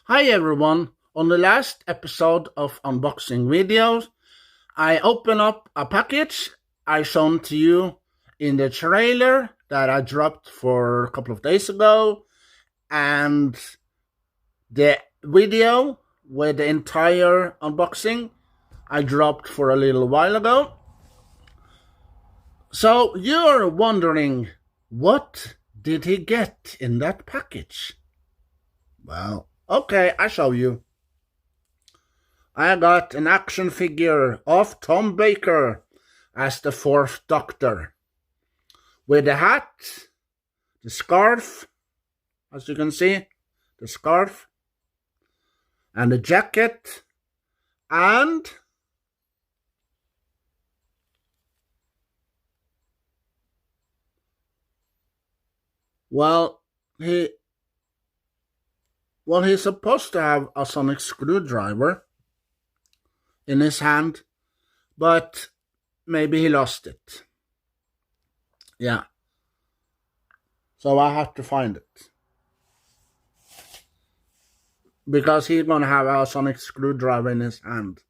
Hi everyone. On the last episode of unboxing videos, I opened up a package I shown to you in the trailer that I dropped for a couple of days ago, and the video with the entire unboxing I dropped for a little while ago. So you're wondering, what did he get in that package? Well, okay, I'll show you. I got an action figure of Tom Baker as the Fourth Doctor, with the hat, the scarf, as you can see, the scarf, and the jacket, and he's supposed to have a sonic screwdriver in his hand, but maybe he lost it. Yeah. So I have to find it, because he's gonna have a sonic screwdriver in his hand.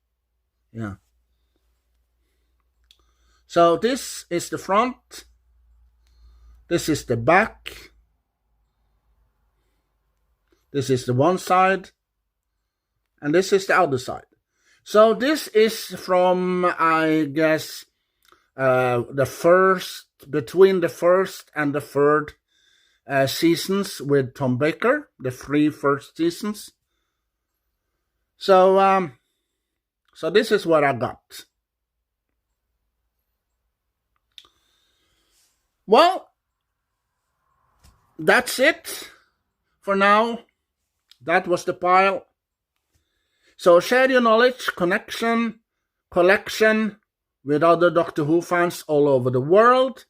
Yeah. So this is the front. This is the back. This is the one side. And this is the other side. So this is from, I guess, between the first and the third seasons with Tom Baker, the 3 first seasons. So this is what I got. Well, that's it for now. That was the pile. So share your knowledge, collection with other Doctor Who fans all over the world.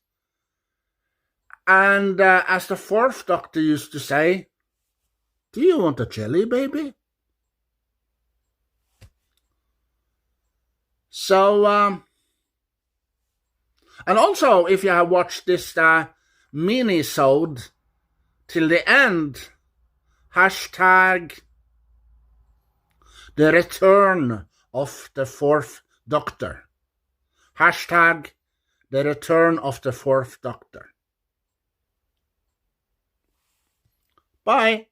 And as the Fourth Doctor used to say, do you want a jelly, baby? So, and also, if you have watched this Minisode till the end, hashtag the return of the Fourth Doctor. Hashtag the return of the Fourth Doctor. Bye.